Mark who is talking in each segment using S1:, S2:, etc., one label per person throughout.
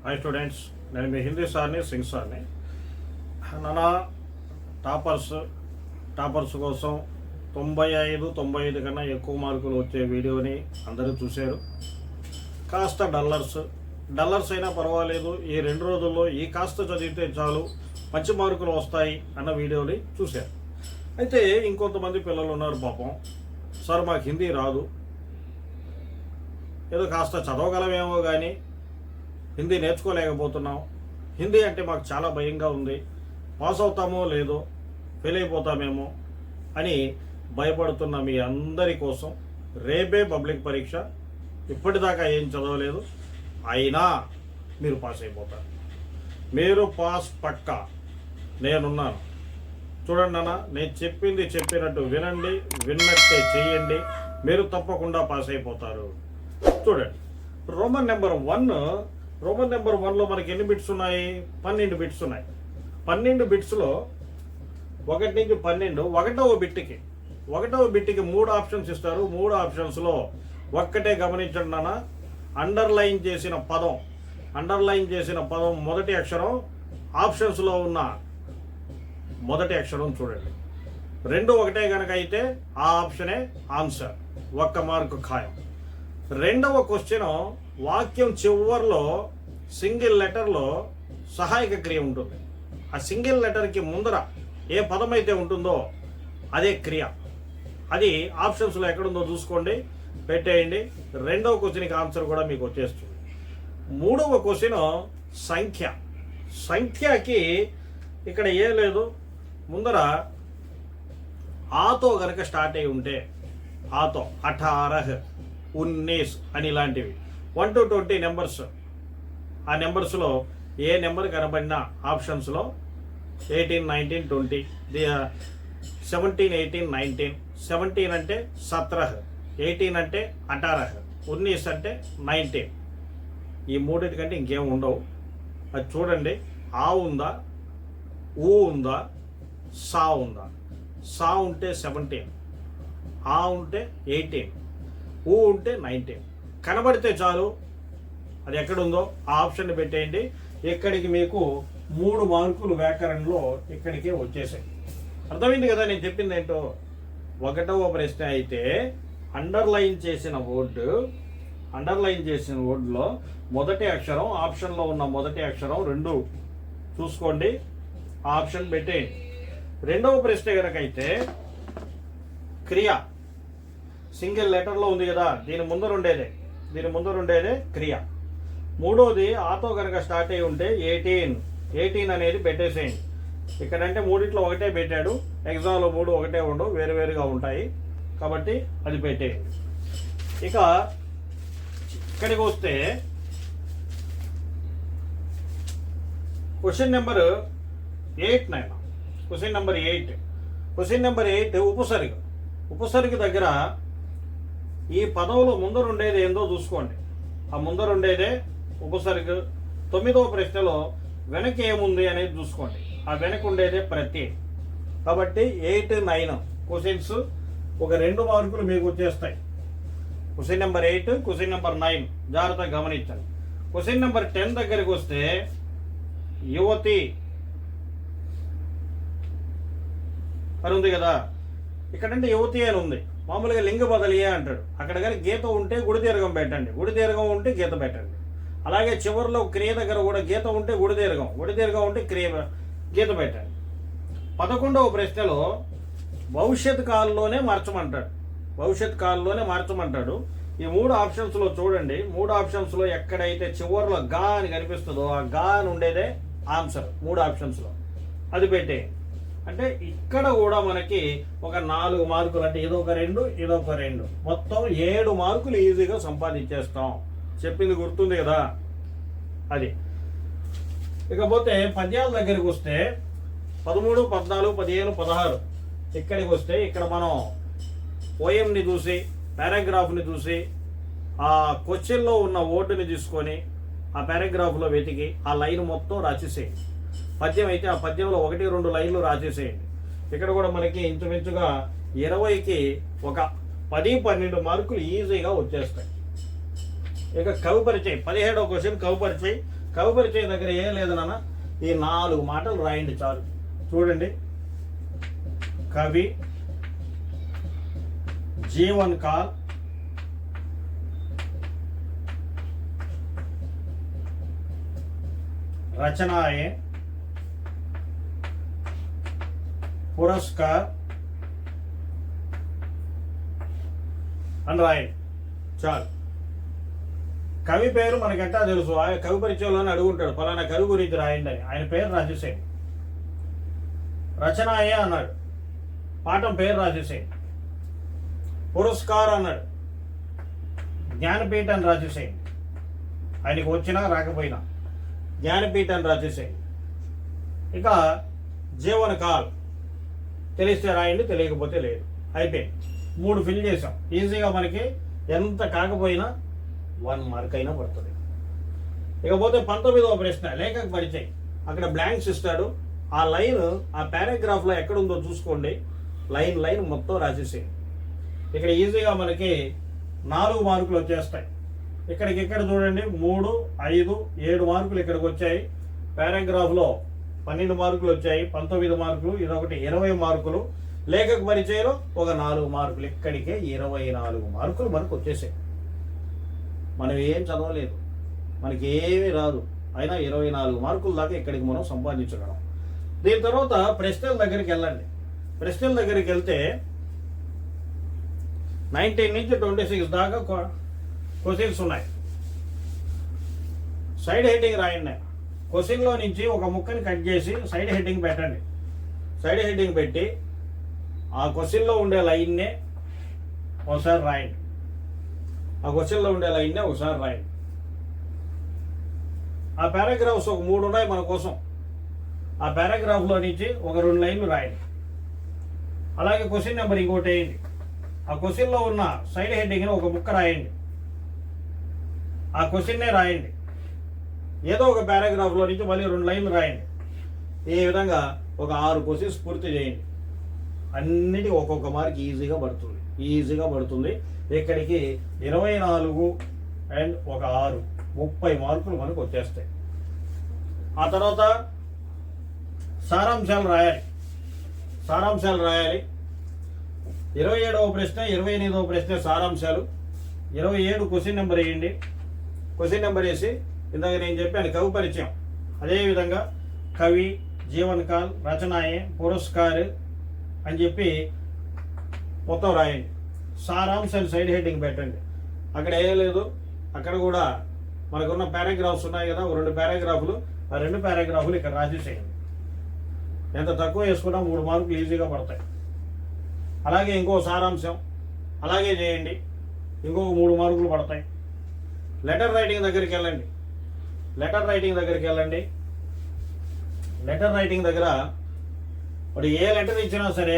S1: Hi students, నేను మీ హిందీ సార్ని సింగ్ సార్ని. నానా టాపర్స్ కోసం 95 కన్నా ఎక్కువ మార్కులు వచ్చే వీడియోని అందరూ చూశారు. కాస్త డల్లర్స్ అయినా పర్వాలేదు, ఈ 2 రోజుల్లో ఈ కాస్త చదివితే చాలు మంచి మార్కులు వస్తాయి అన్న వీడియోని చూశారు. అయితే ఇంకొంతమంది పిల్లలు ఉన్నారు, పాపం సార్ మాకు హిందీ రాదు, ఏదో కాస్త చదవగలమేమో కానీ హిందీ నేర్చుకోలేకపోతున్నాం, హిందీ అంటే మాకు చాలా భయంగా ఉంది, పాస్ అవుతామో లేదో, ఫెయిల్ అయిపోతామేమో అని భయపడుతున్న మీ అందరి కోసం రేపే పబ్లిక్ పరీక్ష. ఇప్పటిదాకా ఏం చదవలేదు, అయినా మీరు పాస్ అయిపోతారు. మీరు పాస్ పక్కా, నేనున్నాను. చూడండి అన్న, నేను చెప్పింది చెప్పినట్టు వినండి, విన్నట్టే చేయండి, మీరు తప్పకుండా పాస్ అయిపోతారు. చూడండి, రోమన్ నెంబర్ 1లో మనకి ఎన్ని బిట్స్ ఉన్నాయి? 12 బిట్స్ ఉన్నాయి. 12 బిట్స్లో 1 నుంచి 12, ఒకటవ బిట్కి 3 ఆప్షన్స్ ఇస్తారు. 3 ఆప్షన్స్లో ఒక్కటే గమనించండి నాన్న, అండర్లైన్ చేసిన పదం మొదటి అక్షరం, ఆప్షన్స్లో ఉన్న మొదటి అక్షరం చూడండి. 2 ఒకటే కనుక అయితే ఆ ఆప్షనే ఆన్సర్, 1 మార్కు ఖాయం. రెండవ క్వశ్చన్, వాక్యం చివర్లో సింగిల్ లెటర్లో సహాయక క్రియ ఉంటుంది. ఆ సింగిల్ లెటర్కి ముందర ఏ పదం అయితే ఉంటుందో అదే క్రియ. అది ఆప్షన్స్లో ఎక్కడుందో చూసుకోండి, పెట్టేయండి. రెండవ క్వశ్చన్కి ఆన్సర్ కూడా మీకు వచ్చేస్తుంది. 3వ క్వశ్చన్ సంఖ్యకి ఇక్కడ ఏం లేదు, ముందర ఆతో కనుక స్టార్ట్ అయి ఉంటే, ఆతో 18, 19 అని ఇలాంటివి 1 to 20 నెంబర్స్, ఆ నెంబర్స్లో ఏ నెంబర్ కనబడినా ఆప్షన్స్లో 18, 19, 20, 17, 18, 19. 17 అంటే 17, 18 అంటే 18, 19 అంటే 19. ఈ మూడింటికంటే ఇంకేం ఉండవు. అది చూడండి, ఆ ఉందా, ఊ ఉందా, సా ఉందా? సా ఉంటే 17, ఆ ఉంటే 18, ఊ ఉంటే 19. కనబడితే చాలు, అది ఎక్కడుందో ఆ ఆప్షన్ని పెట్టేయండి. ఇక్కడికి మీకు 3 మార్కులు వ్యాకరణంలో ఇక్కడికే వచ్చేసాయి. అర్థమైంది కదా నేను చెప్పింది ఏంటో? 1వ ప్రశ్న అయితే అండర్లైన్ చేసిన వర్డ్లో మొదటి అక్షరం, ఆప్షన్లో ఉన్న మొదటి అక్షరం 2 చూసుకోండి, ఆ ఆప్షన్ పెట్టేయండి. 2వ ప్రశ్న కనుకైతే క్రియ సింగిల్ లెటర్లో ఉంది కదా, దీని ముందర ఉండేదే క్రియ. 3వది ఆతో కనుక స్టార్ట్ అయి ఉంటే 18 అనేది పెట్టేసేయండి. ఇక్కడంటే 3 ఒకటే పెట్టాడు, ఎగ్జామ్లో 3 ఒకటే ఉండవు, వేరువేరుగా ఉంటాయి కాబట్టి అది పెట్టేయండి. ఇక ఇక్కడికి వస్తే క్వశ్చన్ నెంబర్ 8 ఉపసర్గ దగ్గర ఈ పదంలో ముందర ఉండేది ఏందో చూసుకోండి. ఆ ముందర ఉండేదే ఉపసర్గ. 9వ ప్రశ్నలో వెనక ఏముంది అనేది చూసుకోండి, ఆ వెనక ఉండేదే ప్రత్యయం. కాబట్టి 8, 9 క్వశ్చన్స్ ఒక 2 మార్కులు మీకు వచ్చేస్తాయి. క్వశ్చన్ నెంబర్ 8, క్వశ్చన్ నెంబర్ 9 జాగ్రత్తగా గమనించండి. క్వశ్చన్ నెంబర్ 10 దగ్గరికి వస్తే యువతి అని ఉంది కదా, ఇక్కడంటే యువతి అని ఉంది, మామూలుగా లింగ బదలియే అంటాడు. అక్కడ కానీ గీత ఉంటే గుడి దీర్ఘం పెట్టండి, గుడి దీర్ఘం ఉంటే గీత పెట్టండి. అలాగే చివరిలో క్రియ దగ్గర కూడా గీత ఉంటే గుడి దీర్ఘం ఉంటే గీత పెట్టండి. 11వ ప్రశ్నలో భవిష్యత్ కాలంలోనే మార్చమంటాడు. ఈ 3 ఆప్షన్స్లో చూడండి, 3 ఆప్షన్స్లో ఎక్కడైతే చివరిలో గా అని కనిపిస్తుందో ఆ గా అని ఉండేదే ఆన్సర్ 3 ఆప్షన్స్లో, అది పెట్టేయండి. అంటే ఇక్కడ కూడా మనకి ఒక 4 మార్కులు, అంటే ఇదొక 2, మొత్తం 7 మార్కులు ఈజీగా సంపాదించేస్తాం. చెప్పింది గుర్తుంది కదా అది. ఇకపోతే పద్యాల దగ్గరికి వస్తే 13, 14, 15, 16 ఇక్కడికి వస్తే ఇక్కడ మనం పోయంని చూసి, పారాగ్రాఫ్ని చూసి, ఆ క్వశ్చన్లో ఉన్న వర్డ్ని తీసుకొని ఆ పారాగ్రాఫ్లో వెతికి ఆ లైన్ మొత్తం రాసేసేయండి. పద్యం అయితే ఆ పద్యంలో 1, 2 లైన్లు రాసేసేయండి. ఇక్కడ కూడా మనకి ఇంచుమించుగా 20కి ఒక 10, 12 మార్కులు ఈజీగా వచ్చేస్తాయి. ఇక కవి పరిచయం 17వ క్వశ్చన్ కవి పరిచయం. కవి పరిచయం దగ్గర ఏం లేదు నాన్న, ఈ 4 మాటలు రాయండి చాలు. చూడండి, కవి, జీవన్ కాల్, రచనాయే, పురస్కార్ అని రాయండి చాలు. కవి పేరు మనకెట్టా తెలుసు, ఆయన కవి పరిచయంలోనే అడుగుంటాడు, ఫలానా కవి గురించి రాయండి అని. ఆయన పేరు రాసేసేయండి. రచనాయే అన్నాడు, పాఠం పేరు రాసేసేయండి. పురస్కార్ అన్నాడు, జ్ఞానపీఠ అని రాసేసేయండి. ఆయనకి వచ్చినా రాకపోయినా జ్ఞానపీఠ అని రాసేసేయండి. ఇక జీవన కాల్ తెలిస్తే రాయండి, తెలియకపోతే లేదు. అయిపోయింది. 3 ఫిల్ చేసాం. ఈజీగా మనకి ఎంత కాకపోయినా 1 మార్క్ అయినా పడుతుంది. ఇకపోతే 19వ ప్రశ్న, లేఖక పరిచయం. అక్కడ బ్లాంక్స్ ఇస్తాడు. ఆ లైన్ ఆ పారాగ్రాఫ్లో ఎక్కడుందో చూసుకోండి. లైన్ మొత్తం రాసేసేయండి. ఇక్కడ ఈజీగా మనకి 4 మార్కులు వచ్చేస్తాయి. ఇక్కడ చూడండి, 3, 5, 7 మార్కులు ఇక్కడికి వచ్చాయి. పారాగ్రాఫ్లో 12 మార్కులు వచ్చాయి, 19 మార్కులు, ఇదొకటి 20 మార్కులు. లేఖక పరిచయంలో ఒక 4 మార్కులు. ఇక్కడికే 24 మార్కులు మనకు వచ్చేసాయి. మనం ఏం చదవలేదు, మనకి ఏమీ రాదు, అయినా 24 మార్కుల దాకా ఇక్కడికి మనం సంపాదించగలం. దీని తర్వాత ప్రశ్నల దగ్గరికి వెళ్ళండి. ప్రశ్నల దగ్గరికి వెళ్తే 19 నుంచి 26 దాకా క్వశ్చన్స్ ఉన్నాయి. సైడ్ హెడ్డింగ్ రాయండి. క్వశ్చన్లో నుంచి ఒక ముక్కని కట్ చేసి సైడ్ హెడ్డింగ్ పెట్టండి. సైడ్ హెడ్డింగ్ పెట్టి ఆ క్వశ్చన్లో ఉండే లైన్నే ఒకసారి రాయండి. ఆ క్వశ్చన్లో ఉండే లైన్నే ఒకసారి రాయండి. ఆ పారాగ్రాఫ్స్ ఒక 3 ఉన్నాయి మన కోసం. ఆ పారాగ్రాఫ్లో నుంచి ఒక 2 లైన్లు రాయండి. అలాగే క్వశ్చన్ నెంబర్ ఇంకోటి వేయండి. ఆ క్వశ్చన్లో ఉన్న సైడ్ హెడ్డింగ్ని ఒక ముక్క రాయండి. ఆ క్వశ్చన్నే రాయండి. ఏదో ఒక పారాగ్రాఫ్లో నుంచి మళ్ళీ 2 లైన్లు రాయండి. ఈ విధంగా ఒక 6 క్వశ్చన్స్ పూర్తి చేయండి. అన్నిటి ఒక్కొక్క మార్క్ ఈజీగా పడుతుంది. ఇక్కడికి 24 అండ్ ఒక 6 30 మార్కులు మనకు వచ్చేస్తాయి. ఆ తర్వాత సారాంశాలు రాయాలి. 27వ ప్రశ్న, 28వ ప్రశ్న సారాంశాలు. 27 క్వశ్చన్ నెంబర్ వేయండి. క్వశ్చన్ నెంబర్ వేసి ఇందాక నేను చెప్పాను కవి పరిచయం, అదేవిధంగా కవి, జీవన్ కాల్, రచనాయే, పురస్కార్ అని చెప్పి మొత్తం రాయండి. సారాంశాలు సైడ్ హెడ్డింగ్ పెట్టండి. అక్కడ ఏ లేదు, అక్కడ కూడా మనకున్న పారాగ్రాఫ్స్ ఉన్నాయి కదా, 2 పారాగ్రాఫ్లు, ఆ 2 పారాగ్రాఫ్లు ఇక్కడ రాసేసేయండి. ఎంత తక్కువ వేసుకున్నా 3 మార్కులు ఈజీగా పడతాయి. అలాగే ఇంకో సారాంశం అలాగే చేయండి, ఇంకొక 3 మార్కులు పడతాయి. లెటర్ రైటింగ్ దగ్గరికి వెళ్ళండి. లెటర్ రైటింగ్ దగ్గర వాడు ఏ లెటర్ ఇచ్చినా సరే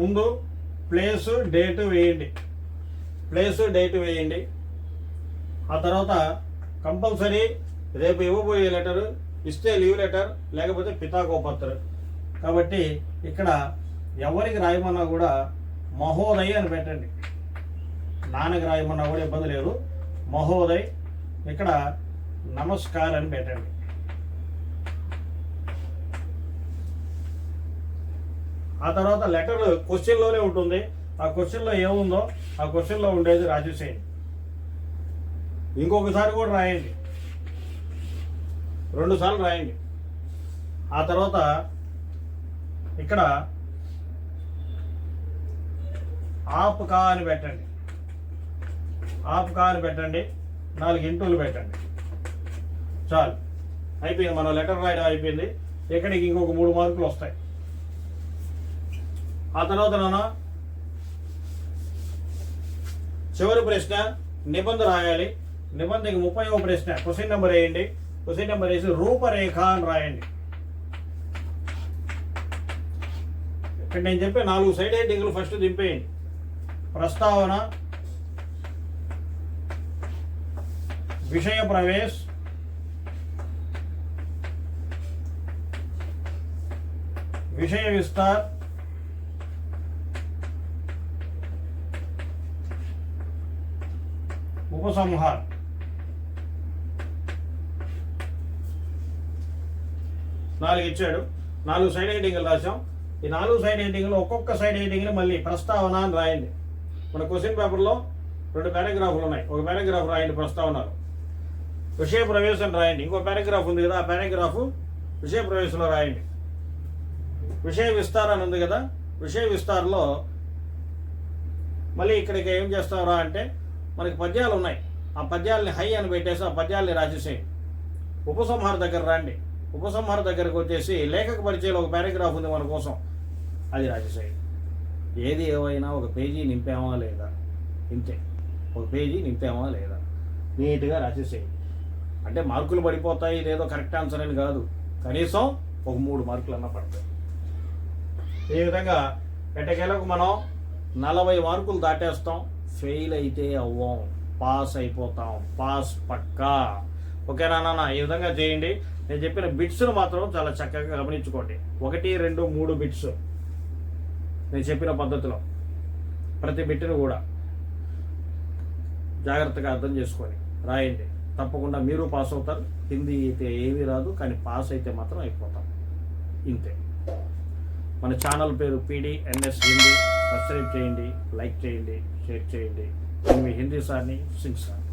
S1: ముందు ప్లేస్ డేట్ వేయండి. ఆ తర్వాత కంపల్సరీ రేపు ఇవ్వబోయే లెటర్ ఇస్తే లీవ్ లెటర్, లేకపోతే పితాకో పత్ర. కాబట్టి ఇక్కడ ఎవరికి రాయమన్నా కూడా మహోదయ్ అని పెట్టండి. నాన్నకి రాయమన్నా కూడా ఇబ్బంది లేదు, మహోదయ్. ఇక్కడ నమస్కార్ అని పెట్టండి. ఆ తర్వాత లెటర్ క్వశ్చన్లోనే ఉంటుంది. ఆ క్వశ్చన్లో ఏముందో ఆ క్వశ్చన్లో ఉండేది రాసేసేయండి. ఇంకొకసారి కూడా రాయండి, 2 సార్లు రాయండి. ఆ తర్వాత ఇక్కడ ఆప్కా అని పెట్టండి. 4 ఇంటూలు పెట్టండి. చాలు, అయిపోయింది. మనం లెటర్ రాయడం అయిపోయింది. ఇక్కడికి ఇంకొక 3 మార్కులు వస్తాయి. ఆ తర్వాత నాన్న చివరి ప్రశ్న నిబంధన రాయాలి. నిబంధనకి 30వ ప్రశ్న క్వశ్చన్ నెంబర్ వేయండి. క్వశ్చన్ నెంబర్ వేసి రూపరేఖ అని రాయండి. ఇక్కడ నేను చెప్పే 4 సైడ్ హెడ్డింగ్లు ఫస్ట్ దింపేయండి. ప్రస్తావన, విషయ ప్రవేశ్, విషయ విస్తార్, ఉపసంహార్. 4 ఇచ్చాడు, 4 సైడ్ హెడ్డింగ్లు రాసాం. ఈ 4 సైడ్ హెడ్డింగ్లు ఒక్కొక్క సైడ్ హెడ్డింగ్ని మళ్ళీ ప్రస్తావన అని రాయండి. మన క్వశ్చన్ పేపర్లో 2 పారాగ్రాఫ్లు ఉన్నాయి. ఒక పారాగ్రాఫ్ రాయండి ప్రస్తావనలు, విషయ ప్రవేశం రాయండి. ఇంకో పారాగ్రాఫ్ ఉంది కదా, ఆ పారాగ్రాఫ్ విషయ ప్రవేశంలో రాయండి. విషయ విస్తారం ఉంది కదా, విషయ విస్తారంలో మళ్ళీ ఇక్కడికి ఏం చేస్తారా అంటే మనకి పద్యాలు ఉన్నాయి. ఆ పద్యాలని హై అని పెట్టేసి ఆ పద్యాలని రాసేసేయండి. ఉపసంహార దగ్గర రండి. ఉపసంహార దగ్గరకు వచ్చేసి లేఖక పరిచయంలో ఒక పారాగ్రాఫ్ ఉంది మన కోసం, అది రాసేసేయండి. ఏది ఏమైనా ఒక పేజీ నింపామా లేదా, ఇంతే, ఒక పేజీ నింపామా లేదా నీట్గా రాసేసేయండి. అంటే మార్కులు పడిపోతాయి, ఇదేదో కరెక్ట్ ఆన్సర్ అని కాదు, కనీసం ఒక 3 మార్కులు అన్నా పడతాయి. ఈ విధంగా ఎట్టకేలకు మనం 40 మార్కులు దాటేస్తాం. ఫెయిల్ అయితే అవ్వం, పాస్ అయిపోతాం, పాస్ పక్కా. ఓకేనా నాన్న? ఈ విధంగా చేయండి. నేను చెప్పిన బిట్స్ను మాత్రం చాలా చక్కగా గమనించుకోండి. 1, 2, 3 బిట్స్ నేను చెప్పిన పద్ధతిలో ప్రతి బిట్ను కూడా జాగ్రత్తగా అర్థం చేసుకొని రాయండి. తప్పకుండా మీరు పాస్ అవుతారు. హిందీ అయితే ఏమీ రాదు, కానీ పాస్ అయితే మాత్రం అయిపోతాం. ఇంతే. మన ఛానల్ పేరు PDNS హిందీ. సబ్స్క్రైబ్ చేయండి, లైక్ చేయండి, షేర్ చేయండి. నేను మీ హిందీ సార్ని, సింగ్ సార్.